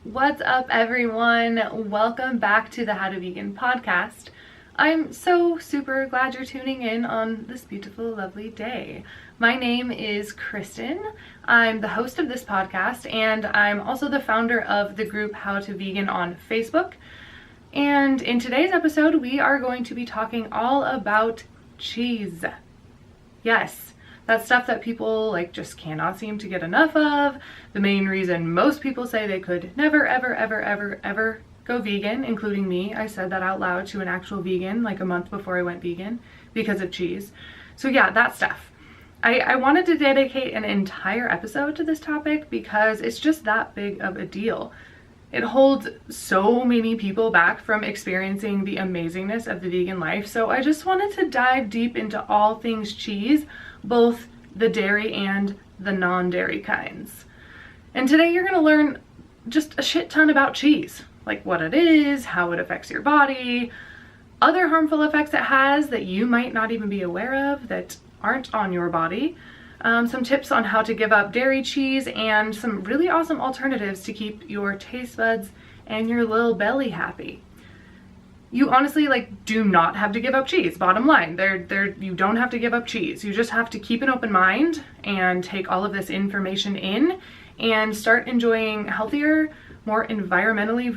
What's up, everyone? Welcome back to the How to Vegan podcast. I'm so super glad you're tuning in on this beautiful, lovely day. My name is Kristen. I'm the host of this podcast, and I'm also the founder of the group How to Vegan on Facebook. And in today's episode, we are going to be talking all about cheese. Yes, that stuff that people just cannot seem to get enough of. The main reason most people say they could never, ever go vegan, including me. I said that out loud to an actual vegan like a month before I went vegan because of cheese. So yeah, that stuff. I wanted to dedicate an entire episode to this topic because it's just that big of a deal. It holds so many people back from experiencing the amazingness of the vegan life. So I just wanted to dive deep into all things cheese, both the dairy and the non-dairy kinds. And today you're going to learn just a shit ton about cheese, like what it is, how it affects your body, other harmful effects it has that you might not even be aware of that aren't on your body, some tips on how to give up dairy cheese, and some really awesome alternatives to keep your taste buds and your little belly happy. You honestly do not have to give up cheese. Bottom line, you don't have to give up cheese. You just have to keep an open mind and take all of this information in and start enjoying healthier, more environmentally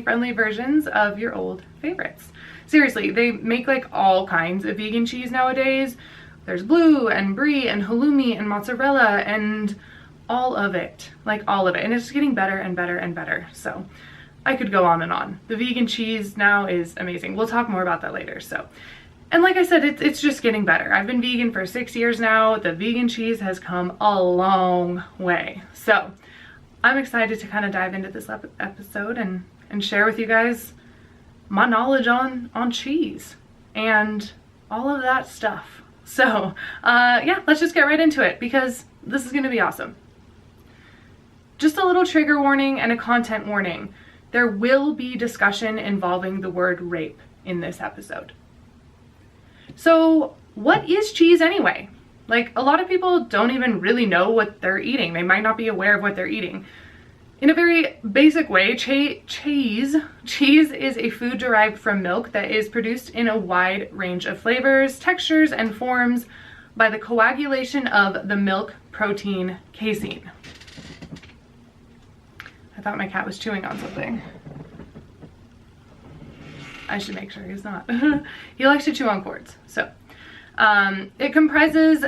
friendly versions of your old favorites. Seriously, they make all kinds of vegan cheese nowadays. There's blue and brie and halloumi and mozzarella and all of it, and it's getting better and better and better. So I could go on and on. The vegan cheese now is amazing. We'll talk more about that later. And like I said, it's just getting better. I've been vegan for 6 years now. The vegan cheese has come a long way. So I'm excited to kind of dive into this episode and share with you guys my knowledge on cheese and all of that stuff. So yeah, let's just get right into it because this is going to be awesome. Just a little trigger warning and a content warning. There will be discussion involving the word rape in this episode. So what is cheese anyway? A lot of people don't even really know what they're eating. They might not be aware of what they're eating. In a very basic way, cheese is a food derived from milk that is produced in a wide range of flavors, textures, and forms by the coagulation of the milk protein casein. I thought my cat was chewing on something. I should make sure he's not. He likes to chew on cords. So it comprises,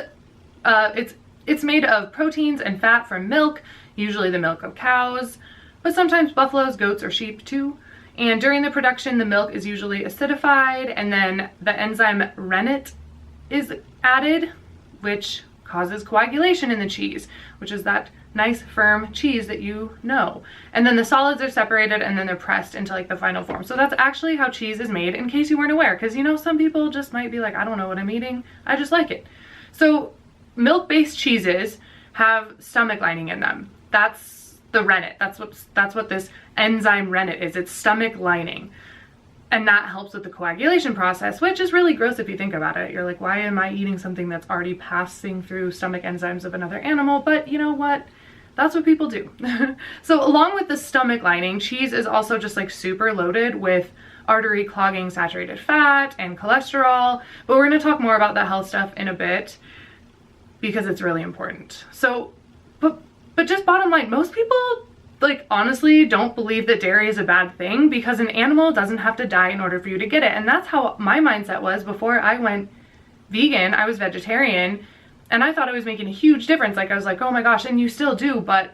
it's made of proteins and fat from milk, usually the milk of cows, but sometimes buffaloes, goats, or sheep too. And during the production, the milk is usually acidified, and then the enzyme rennet is added, which causes coagulation in the cheese, which is that nice firm cheese that you know. And then the solids are separated and then they're pressed into the final form. So that's actually how cheese is made, in case you weren't aware, because some people just might be like, I don't know what I'm eating, I just like it. So milk-based cheeses have stomach lining in them. That's the rennet. That's what this enzyme rennet is. It's stomach lining. And that helps with the coagulation process, which is really gross if you think about it. You're like, why am I eating something that's already passing through stomach enzymes of another animal? But you know what? That's what people do. So along with the stomach lining, cheese is also just super loaded with artery clogging saturated fat and cholesterol. But we're going to talk more about the health stuff in a bit because it's really important. So, but just bottom line, most people honestly don't believe that dairy is a bad thing because an animal doesn't have to die in order for you to get it. And that's how my mindset was before I went vegan. I was vegetarian and I thought I was making a huge difference. I was like, oh my gosh, and you still do, but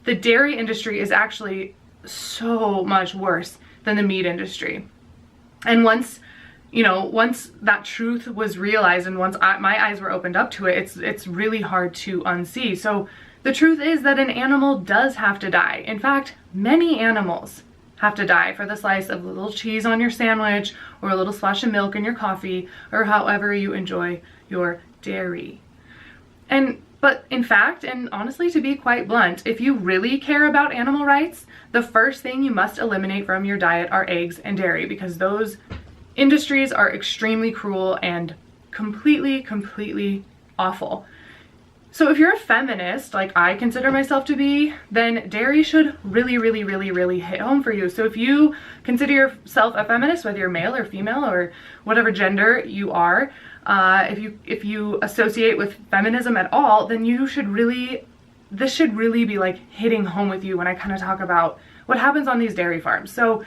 the dairy industry is actually so much worse than the meat industry. And once that truth was realized and once my eyes were opened up to it, it's really hard to unsee. So the truth is that an animal does have to die. In fact, many animals have to die for the slice of a little cheese on your sandwich or a little splash of milk in your coffee or however you enjoy your dairy. But in fact, and honestly, to be quite blunt, if you really care about animal rights, the first thing you must eliminate from your diet are eggs and dairy, because those industries are extremely cruel and completely awful. So if you're a feminist, like I consider myself to be, then dairy should really, really, really, really hit home for you. So if you consider yourself a feminist, whether you're male or female or whatever gender you are, if you associate with feminism at all, then you should really, this should really be like hitting home with you when I kind of talk about what happens on these dairy farms. So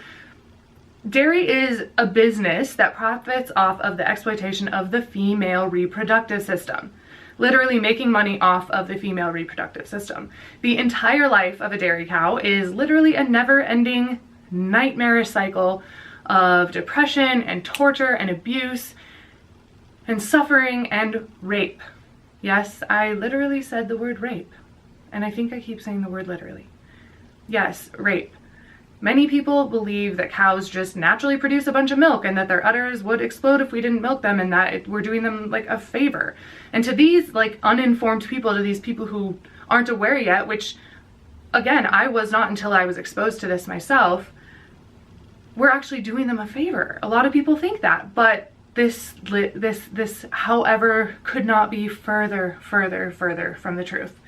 dairy is a business that profits off of the exploitation of the female reproductive system. Literally making money off of the female reproductive system. The entire life of a dairy cow is literally a never-ending nightmarish cycle of depression and torture and abuse and suffering and rape. Yes, I literally said the word rape. And I think I keep saying the word literally. Yes, rape. Many people believe that cows just naturally produce a bunch of milk and that their udders would explode if we didn't milk them and that we're doing them like a favor. And to these like uninformed people, to these people who aren't aware yet, which again, I was not until I was exposed to this myself, we're actually doing them a favor. A lot of people think that, but this however could not be further from the truth.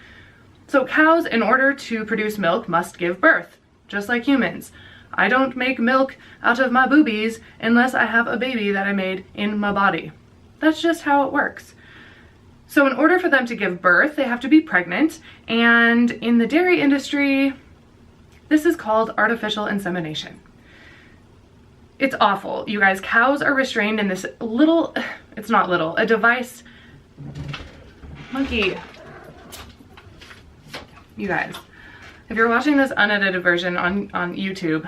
So cows, in order to produce milk, must give birth. Just like humans. I don't make milk out of my boobies unless I have a baby that I made in my body. That's just how it works. So in order for them to give birth, they have to be pregnant, and in the dairy industry, this is called artificial insemination. It's awful. You guys, cows are restrained in this little, it's not little, a device. Monkey. You guys. If you're watching this unedited version on YouTube,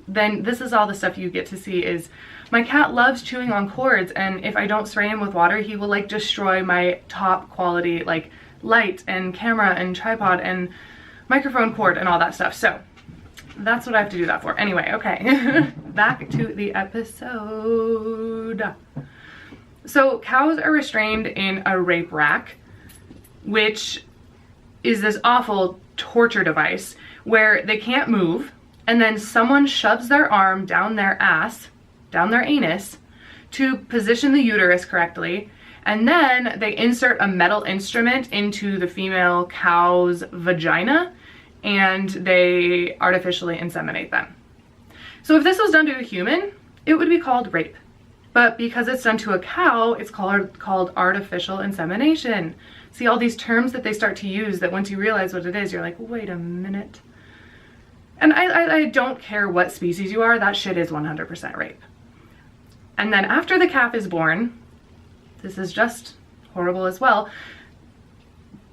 then this is all the stuff you get to see is my cat loves chewing on cords, and if I don't spray him with water, he will like destroy my top quality like light and camera and tripod and microphone cord and all that stuff. So that's what I have to do that for. Anyway, okay, back to the episode. So cows are restrained in a rape rack, which is this awful torture device where they can't move, and then someone shoves their arm down their ass, down their anus, to position the uterus correctly, and then they insert a metal instrument into the female cow's vagina and they artificially inseminate them. So if this was done to a human, it would be called rape. But because it's done to a cow, it's called artificial insemination. See all these terms that they start to use that once you realize what it is, you're like, wait a minute. And I don't care what species you are, that shit is 100% rape. And then after the calf is born, this is just horrible as well,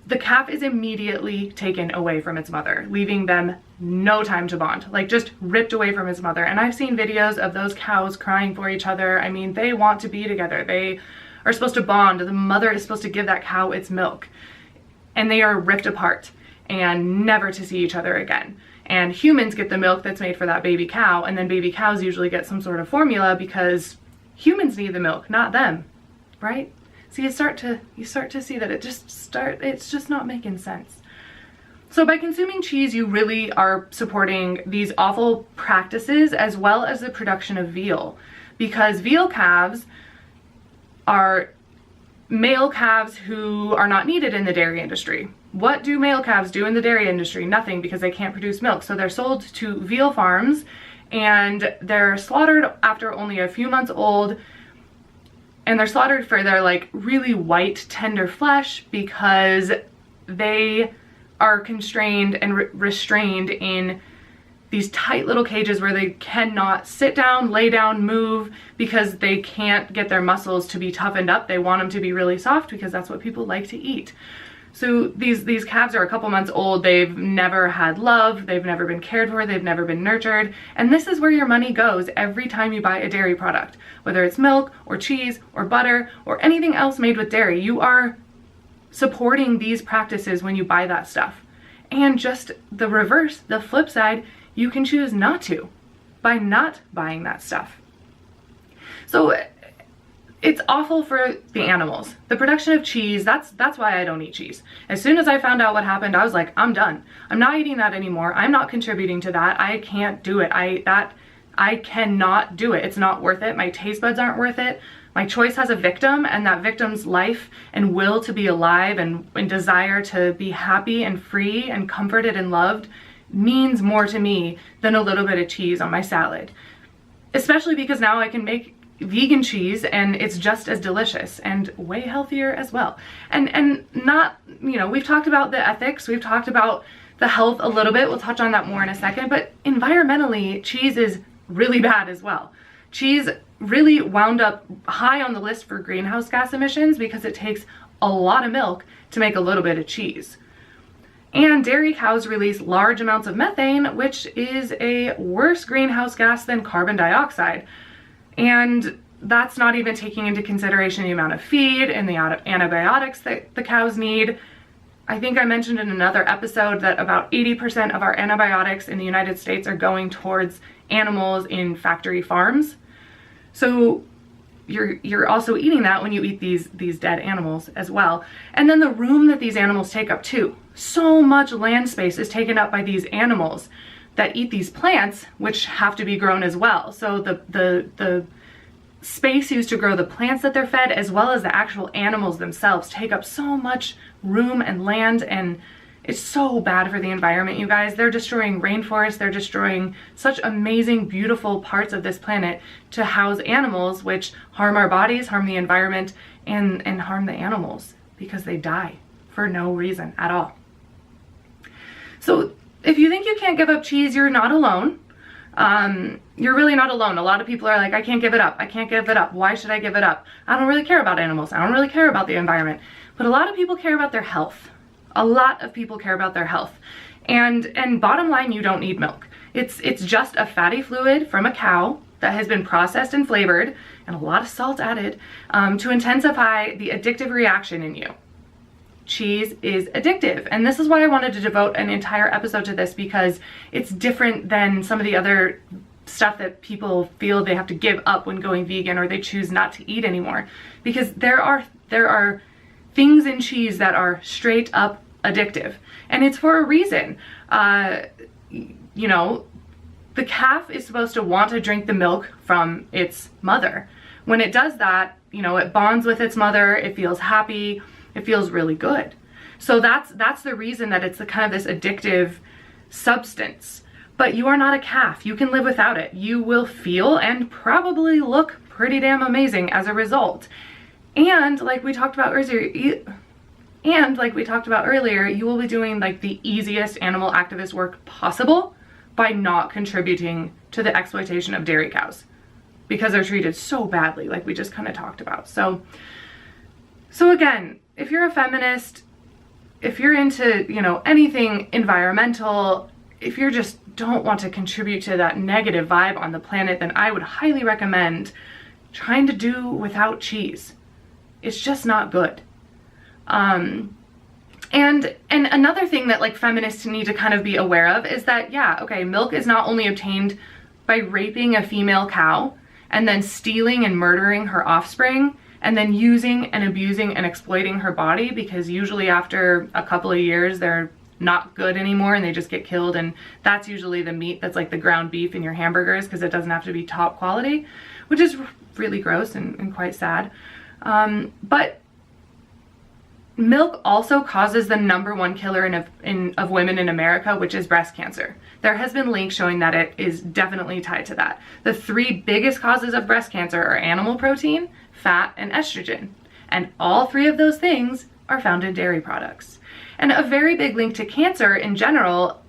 the calf is immediately taken away from its mother, leaving them no time to bond, like just ripped away from its mother. And I've seen videos of those cows crying for each other. I mean, they want to be together. They are supposed to bond. The mother is supposed to give that cow its milk, and they are ripped apart and never to see each other again. And humans get the milk that's made for that baby cow, and then baby cows usually get some sort of formula because humans need the milk, not them, right? So you start to see that it's just not making sense. So by consuming cheese, you really are supporting these awful practices as well as the production of veal, because veal calves are male calves who are not needed in the dairy industry. What do male calves do in the dairy industry? Nothing, because they can't produce milk. So they're sold to veal farms and they're slaughtered after only a few months old. And they're slaughtered for their like really white, tender flesh because they are constrained and restrained in these tight little cages where they cannot sit down, lay down, move, because they can't get their muscles to be toughened up. They want them to be really soft because that's what people like to eat. So these calves are a couple months old. They've never had love. They've never been cared for. They've never been nurtured. And this is where your money goes every time you buy a dairy product, whether it's milk or cheese or butter or anything else made with dairy. You are supporting these practices when you buy that stuff. And just the reverse, the flip side, you can choose not to by not buying that stuff. So it's awful for the animals. The production of cheese, that's why I don't eat cheese. As soon as I found out what happened, I was like, I'm done. I'm not eating that anymore. I'm not contributing to that. I can't do it. I I cannot do it. It's not worth it. My taste buds aren't worth it. My choice has a victim, and that victim's life and will to be alive and desire to be happy and free and comforted and loved means more to me than a little bit of cheese on my salad. Especially because now I can make vegan cheese and it's just as delicious and way healthier as well. And not, you know, we've talked about the ethics, we've talked about the health a little bit, we'll touch on that more in a second, but environmentally, cheese is really bad as well. Cheese really wound up high on the list for greenhouse gas emissions because it takes a lot of milk to make a little bit of cheese. And dairy cows release large amounts of methane, which is a worse greenhouse gas than carbon dioxide. And that's not even taking into consideration the amount of feed and the amount of antibiotics that the cows need. I think I mentioned in another episode that about 80% of our antibiotics in the United States are going towards animals in factory farms. So you're also eating that when you eat these dead animals as well. And then the room that these animals take up too. So much land space is taken up by these animals that eat these plants, which have to be grown as well. So the space used to grow the plants that they're fed, as well as the actual animals themselves, take up so much room and land, and it's so bad for the environment, you guys. They're destroying rainforests, they're destroying such amazing, beautiful parts of this planet to house animals, which harm our bodies, harm the environment, and harm the animals because they die for no reason at all. So if you think you can't give up cheese, you're not alone. You're really not alone. A lot of people are like, I can't give it up. I can't give it up. Why should I give it up? I don't really care about animals. I don't really care about the environment. But a lot of people care about their health. A lot of people care about their health. And bottom line, you don't need milk. It's just a fatty fluid from a cow that has been processed and flavored and a lot of salt added to intensify the addictive reaction in you. Cheese is addictive, and this is why I wanted to devote an entire episode to this, because it's different than some of the other stuff that people feel they have to give up when going vegan, or they choose not to eat anymore, because there are things in cheese that are straight up addictive, and it's for a reason. You know, the calf is supposed to want to drink the milk from its mother. When it does that, you know, it bonds with its mother, it feels happy, it feels really good. So that's the reason that it's the kind of this addictive substance. But you are not a calf. You can live without it. You will feel and probably look pretty damn amazing as a result. And like we talked about earlier, you will be doing like the easiest animal activist work possible by not contributing to the exploitation of dairy cows, because they're treated so badly, like we just kind of talked about. So again, if you're a feminist, if you're into, you know, anything environmental, if you just don't want to contribute to that negative vibe on the planet, then I would highly recommend trying to do without cheese. It's just not good. And another thing that like feminists need to kind of be aware of is that, yeah, okay, milk is not only obtained by raping a female cow and then stealing and murdering her offspring, and then using and abusing and exploiting her body, because usually after a couple of years they're not good anymore and they just get killed, and that's usually the meat that's like the ground beef in your hamburgers, because it doesn't have to be top quality, which is really gross and quite sad. But milk also causes the #1 killer of women in America, which is breast cancer. There has been links showing that it is definitely tied to that. The 3 biggest causes of breast cancer are animal protein, fat, and estrogen. And all 3 of those things are found in dairy products. And a very big link to cancer in general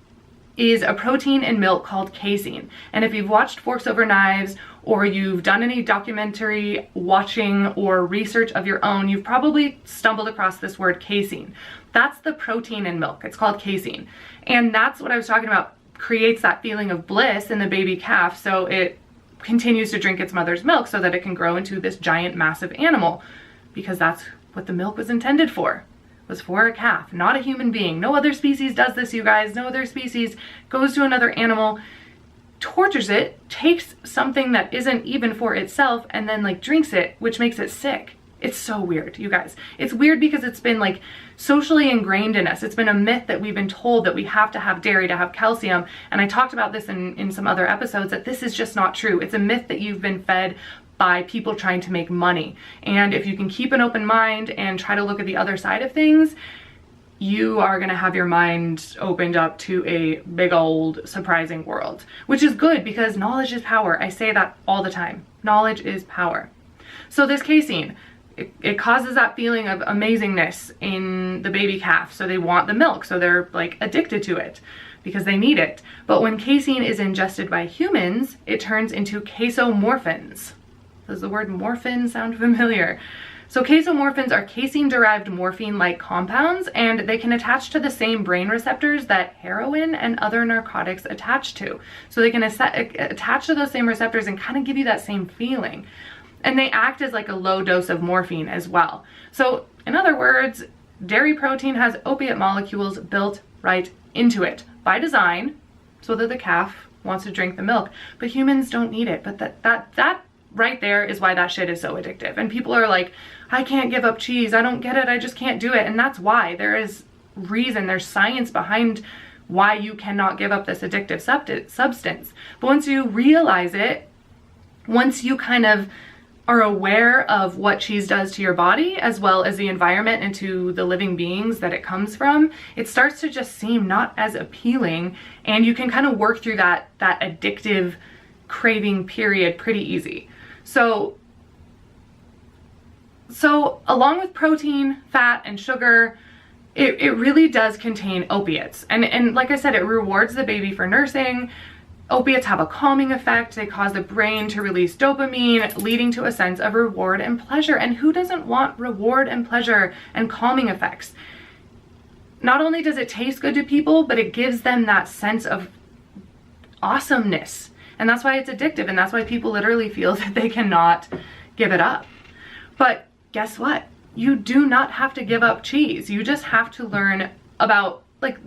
is a protein in milk called casein. And if you've watched Forks Over Knives, or you've done any documentary watching or research of your own, you've probably stumbled across this word casein. That's the protein in milk. It's called casein. And that's what I was talking about, creates that feeling of bliss in the baby calf, so it continues to drink its mother's milk so that it can grow into this giant, massive animal, because that's what the milk was intended for. Was for a calf, not a human being. No other species does this, you guys. No other species goes to another animal, tortures it, takes something that isn't even for itself, and then like drinks it, which makes it sick. It's so weird, you guys. It's weird because it's been like socially ingrained in us. It's been a myth that we've been told that we have to have dairy to have calcium. And I talked about this in some other episodes, that this is just not true. It's a myth that you've been fed by people trying to make money. And if you can keep an open mind and try to look at the other side of things, you are gonna have your mind opened up to a big old surprising world, which is good because knowledge is power. I say that all the time. Knowledge is power. So this casein, it causes that feeling of amazingness in the baby calf. So they want the milk. So they're like addicted to it because they need it. But when casein is ingested by humans, it turns into casomorphins. Does the word morphin sound familiar? So casomorphins are casein-derived morphine-like compounds, and they can attach to the same brain receptors that heroin and other narcotics attach to. So they can attach to those same receptors and kind of give you that same feeling. And they act as like a low dose of morphine as well. So in other words, dairy protein has opiate molecules built right into it by design so that the calf wants to drink the milk, but humans don't need it. But that right there is why that shit is so addictive. And people are like, I can't give up cheese. I don't get it. I just can't do it. And that's why. There is reason, there's science behind why you cannot give up this addictive substance. But once you realize it, once you kind of are aware of what cheese does to your body, as well as the environment and to the living beings that it comes from, it starts to just seem not as appealing, and you can kind of work through that addictive craving period pretty easy. So along with protein, fat, and sugar, it really does contain opiates. And like I said, it rewards the baby for nursing. Opiates have a calming effect. They cause the brain to release dopamine, leading to a sense of reward and pleasure. And who doesn't want reward and pleasure and calming effects? Not only does it taste good to people, but it gives them that sense of awesomeness. And that's why it's addictive, and that's why people literally feel that they cannot give it up. But guess what? You do not have to give up cheese. You just have to learn about,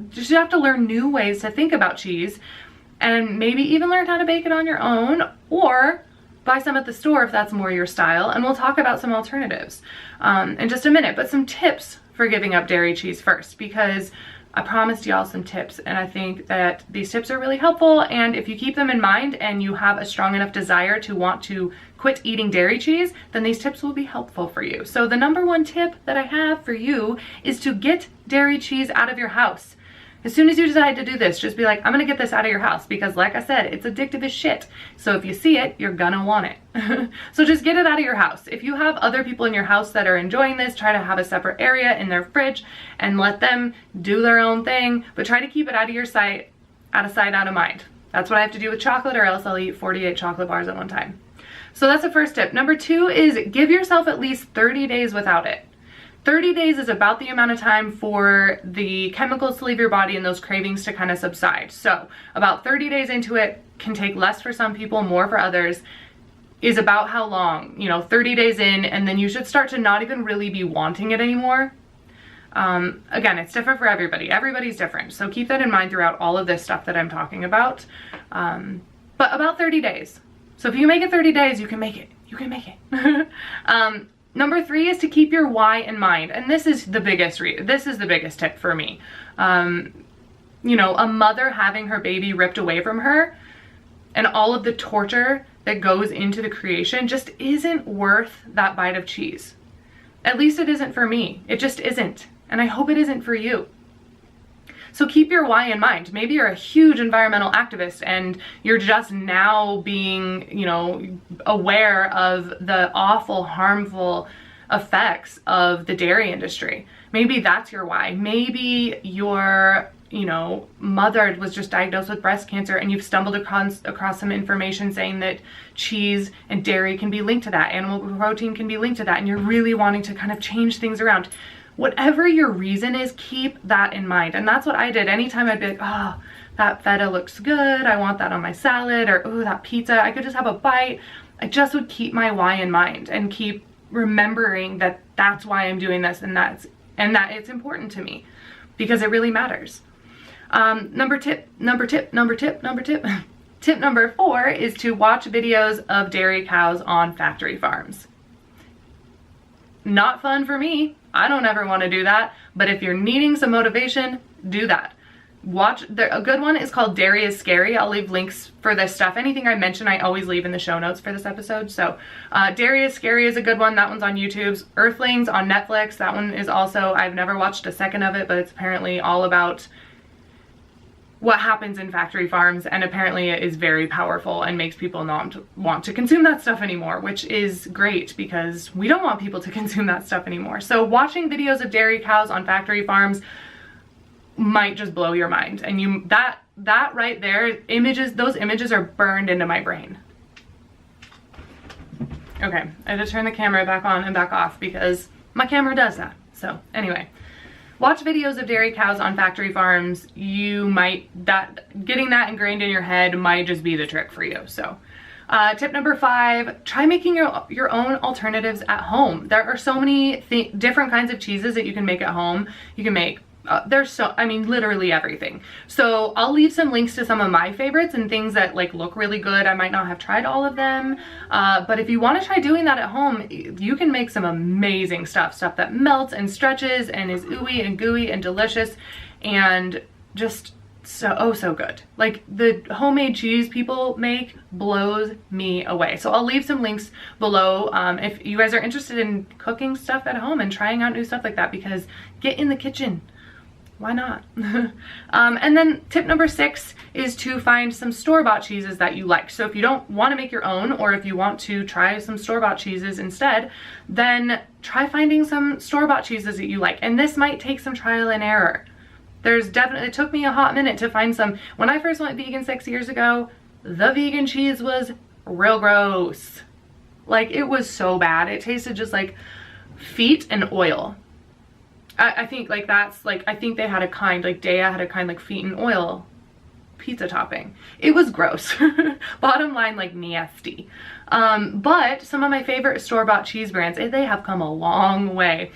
just have to learn new ways to think about cheese, and maybe even learn how to bake it on your own, or buy some at the store if that's more your style. And we'll talk about some alternatives in just a minute, but some tips for giving up dairy cheese first, because I promised y'all some tips, and I think that these tips are really helpful. And if you keep them in mind and you have a strong enough desire to want to quit eating dairy cheese, then these tips will be helpful for you. So the number one tip that I have for you is to get dairy cheese out of your house. As soon as you decide to do this, just be like, I'm gonna get this out of your house, because like I said, it's addictive as shit. So if you see it, you're gonna want it. So just get it out of your house. If you have other people in your house that are enjoying this, try to have a separate area in their fridge and let them do their own thing, but try to keep it out of your sight, out of sight, out of mind. That's what I have to do with chocolate, or else I'll eat 48 chocolate bars at one time. So that's the first tip. Number two is give yourself at least 30 days without it. 30 days is about the amount of time for the chemicals to leave your body and those cravings to kind of subside. So about 30 days into it, can take less for some people, more for others, is about how long, 30 days in, and then you should start to not even really be wanting it anymore. Again, it's different for everybody. Everybody's different. So keep that in mind throughout all of this stuff that I'm talking about. But about 30 days. So if you make it 30 days, you can make it. You can make it. Number three is to keep your why in mind. And this is the biggest tip for me. A mother having her baby ripped away from her and all of the torture that goes into the creation just isn't worth that bite of cheese. At least it isn't for me. It just isn't. And I hope it isn't for you. So keep your why in mind. Maybe you're a huge environmental activist and you're just now being, aware of the awful, harmful effects of the dairy industry. Maybe that's your why. Maybe your, mother was just diagnosed with breast cancer and you've stumbled across some information saying that cheese and dairy can be linked to that, animal protein can be linked to that, and you're really wanting to kind of change things around. Whatever your reason is, keep that in mind. And that's what I did. Anytime I'd be like, oh, that feta looks good, I want that on my salad, or oh, that pizza, I could just have a bite. I just would keep my why in mind and keep remembering that that's why I'm doing this, and that it's important to me, because it really matters. Tip number 4 is to watch videos of dairy cows on factory farms. Not fun for me. I don't ever want to do that. But if you're needing some motivation, do that. Watch, a good one is called Dairy is Scary. I'll leave links for this stuff. Anything I mention, I always leave in the show notes for this episode. So Dairy is Scary is a good one. That one's on YouTube's. Earthlings on Netflix. That one is also, I've never watched a second of it, but it's apparently all about what happens in factory farms, and apparently it is very powerful and makes people not want to consume that stuff anymore, which is great because we don't want people to consume that stuff anymore. So watching videos of dairy cows on factory farms might just blow your mind, and that right there, those images are burned into my brain. Okay, I had to turn the camera back on and back off because my camera does that. So anyway, watch videos of dairy cows on factory farms. Getting that ingrained in your head might just be the trick for you. So tip number 5, try making your own alternatives at home. There are so many different kinds of cheeses that you can make at home. You can make literally everything. So I'll leave some links to some of my favorites and things that like look really good. I might not have tried all of them, but if you want to try doing that at home, you can make some amazing stuff that melts and stretches and is ooey and gooey and delicious and just so good. Like the homemade cheese people make blows me away. So I'll leave some links below if you guys are interested in cooking stuff at home and trying out new stuff like that, because get in the kitchen. Why not? And then tip number 6 is to find some store-bought cheeses that you like. So if you don't want to make your own, or if you want to try some store-bought cheeses instead, then try finding some store-bought cheeses that you like. And this might take some trial and error. It took me a hot minute to find some. When I first went vegan 6 years ago, the vegan cheese was real gross. Like, it was so bad. It tasted just like feet and oil. I think like I think they had a kind, like Daya had a kind like feet and oil pizza topping. It was gross. Bottom line, like nasty. But some of my favorite store-bought cheese brands, they have come a long way.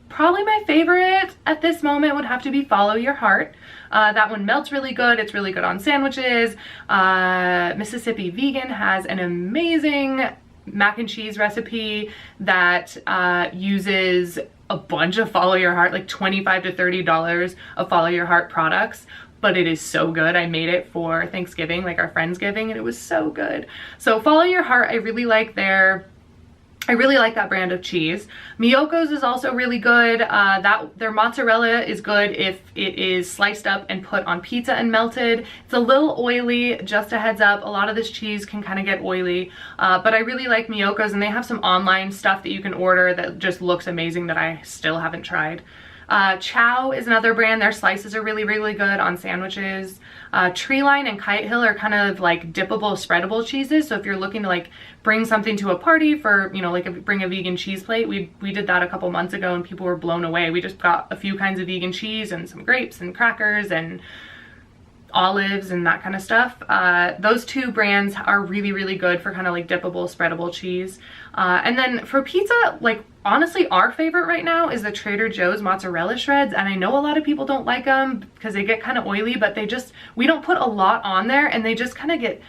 Probably my favorite at this moment would have to be Follow Your Heart. That one melts really good. It's really good on sandwiches. Mississippi Vegan has an amazing mac and cheese recipe that uses a bunch of Follow Your Heart, like $25 to $30 of Follow Your Heart products, but it is so good. I made it for Thanksgiving, like our Friendsgiving, and it was so good. So Follow Your Heart, I really like that brand of cheese. Miyoko's is also really good. Their mozzarella is good if it is sliced up and put on pizza and melted. It's a little oily, just a heads up. A lot of this cheese can kind of get oily, but I really like Miyoko's, and they have some online stuff that you can order that just looks amazing that I still haven't tried. Chao is another brand. Their slices are really, really good on sandwiches. Treeline and Kitehill are kind of like dippable, spreadable cheeses. So if you're looking to like bring something to a party for, you know, like bring a vegan cheese plate, we did that a couple months ago and people were blown away. We just got a few kinds of vegan cheese and some grapes and crackers and olives and that kind of stuff. Those two brands are really, really good for kind of like dippable, spreadable cheese. And then for pizza, like honestly, our favorite right now is the Trader Joe's mozzarella shreds. And I know a lot of people don't like them because they get kind of oily, but we don't put a lot on there, and they just kind of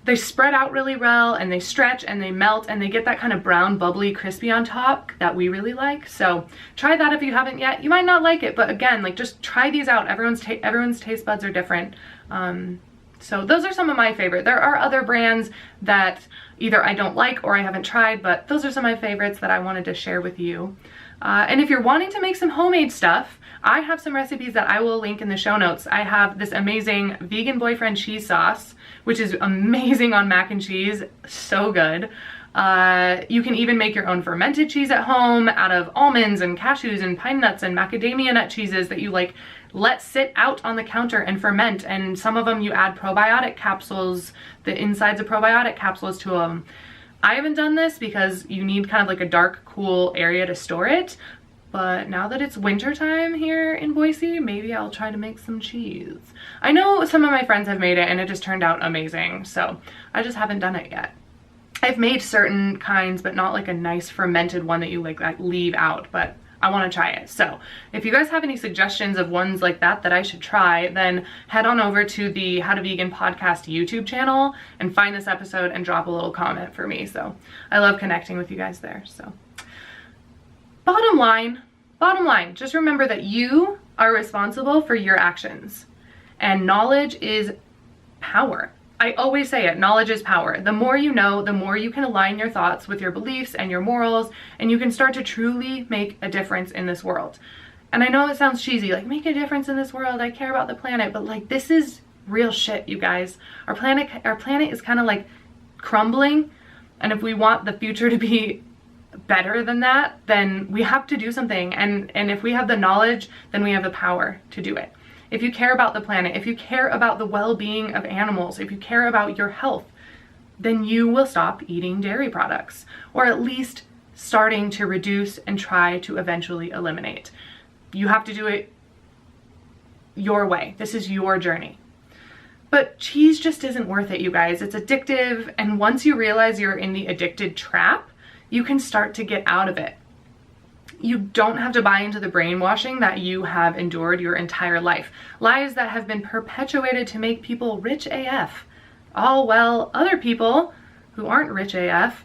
they spread out really well, and they stretch and they melt, and they get that kind of brown, bubbly, crispy on top that we really like. So try that if you haven't yet. You might not like it, but again, like just try these out. Everyone's taste buds are different. So those are some of my favorite. There are other brands that either I don't like or I haven't tried, but those are some of my favorites that I wanted to share with you. And if you're wanting to make some homemade stuff, I have some recipes that I will link in the show notes. I have this amazing vegan boyfriend cheese sauce, which is amazing on mac and cheese, so good. You can even make your own fermented cheese at home out of almonds and cashews and pine nuts and macadamia nut cheeses that you like let sit out on the counter and ferment. And some of them you add probiotic capsules, the insides of probiotic capsules to them. I haven't done this because you need kind of like a dark, cool area to store it. But now that it's winter time here in Boise, maybe I'll try to make some cheese. I know some of my friends have made it and it just turned out amazing. So I just haven't done it yet. I've made certain kinds, but not like a nice fermented one that you like leave out, but I want to try it. So if you guys have any suggestions of ones like that I should try, then head on over to the How to Vegan Podcast YouTube channel and find this episode and drop a little comment for me. So I love connecting with you guys there. So bottom line, just remember that you are responsible for your actions, and knowledge is power. I always say it, knowledge is power. The more you know, the more you can align your thoughts with your beliefs and your morals, and you can start to truly make a difference in this world. And I know it sounds cheesy, like make a difference in this world, I care about the planet, but like this is real shit, you guys. Our planet is kind of like crumbling, and if we want the future to be better than that, then we have to do something, and if we have the knowledge, then we have the power to do it. If you care about the planet, if you care about the well-being of animals, if you care about your health, then you will stop eating dairy products, or at least starting to reduce and try to eventually eliminate. You have to do it your way. This is your journey. But cheese just isn't worth it, you guys. It's addictive, and once you realize you're in the addicted trap, you can start to get out of it. You don't have to buy into the brainwashing that you have endured your entire life. Lies that have been perpetuated to make people rich AF. All while other people who aren't rich AF,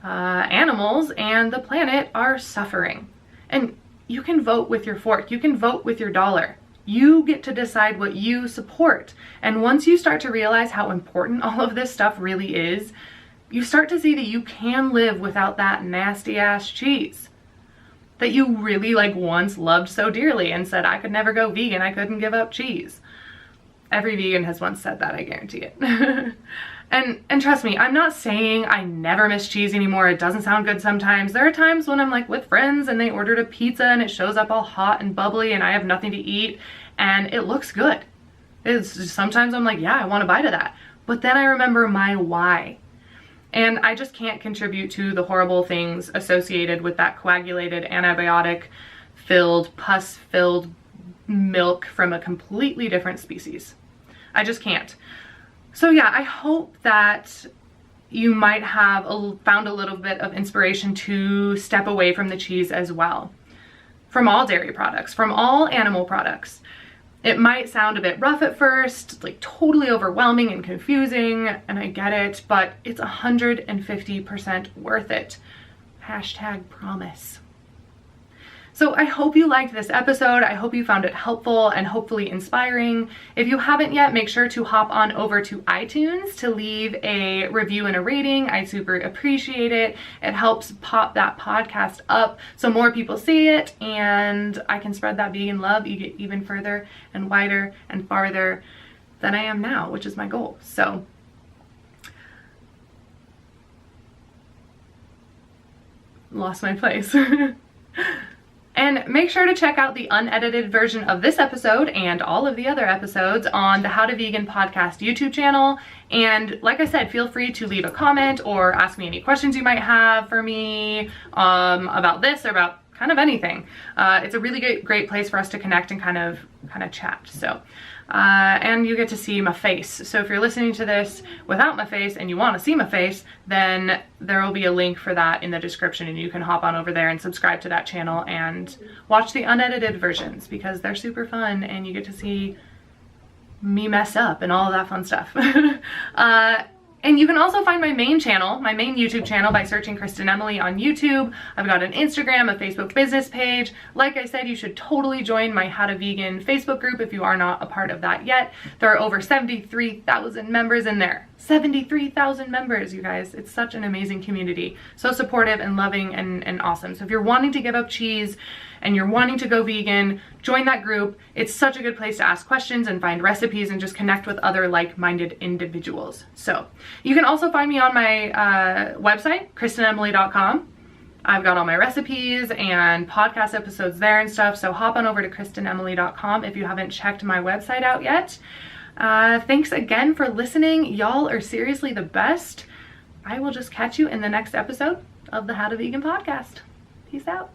animals and the planet are suffering. And you can vote with your fork. You can vote with your dollar. You get to decide what you support. And once you start to realize how important all of this stuff really is, you start to see that you can live without that nasty ass cheese that you really like once loved so dearly and said, I could never go vegan, I couldn't give up cheese. Every vegan has once said that, I guarantee it. and trust me, I'm not saying I never miss cheese anymore. It doesn't sound good sometimes. There are times when I'm like with friends and they ordered a pizza and it shows up all hot and bubbly and I have nothing to eat and it looks good. It's just, sometimes I'm like, yeah, I want a bite of that. But then I remember my why. And I just can't contribute to the horrible things associated with that coagulated, antibiotic-filled, pus-filled milk from a completely different species. I just can't. So yeah, I hope that you might have found a little bit of inspiration to step away from the cheese as well. From all dairy products, from all animal products. It might sound a bit rough at first, like totally overwhelming and confusing, and I get it, but it's 150% worth it. Hashtag promise. So I hope you liked this episode. I hope you found it helpful and hopefully inspiring. If you haven't yet, make sure to hop on over to iTunes to leave a review and a rating. I super appreciate it. It helps pop that podcast up so more people see it and I can spread that vegan love even further and wider and farther than I am now, which is my goal. So lost my place. And make sure to check out the unedited version of this episode and all of the other episodes on the How to Vegan Podcast YouTube channel. And like I said, feel free to leave a comment or ask me any questions you might have for me about this or about kind of anything. It's a really great place for us to connect and kind of chat. So, and you get to see my face. So if you're listening to this without my face and you want to see my face, then there will be a link for that in the description and you can hop on over there and subscribe to that channel and watch the unedited versions because they're super fun and you get to see me mess up and all of that fun stuff. And you can also find my main channel, my main YouTube channel, by searching Kristen Emily on YouTube. I've got an Instagram, a Facebook business page. Like I said, you should totally join my How to Vegan Facebook group if you are not a part of that yet. There are over 73,000 members in there. 73,000 members, you guys. It's such an amazing community. So supportive and loving and awesome. So if you're wanting to give up cheese and you're wanting to go vegan, join that group. It's such a good place to ask questions and find recipes and just connect with other like-minded individuals. So you can also find me on my website, KristenEmily.com. I've got all my recipes and podcast episodes there and stuff. So hop on over to KristenEmily.com if you haven't checked my website out yet. Thanks again for listening. Y'all are seriously the best. I will just catch you in the next episode of the How to Vegan Podcast. Peace out.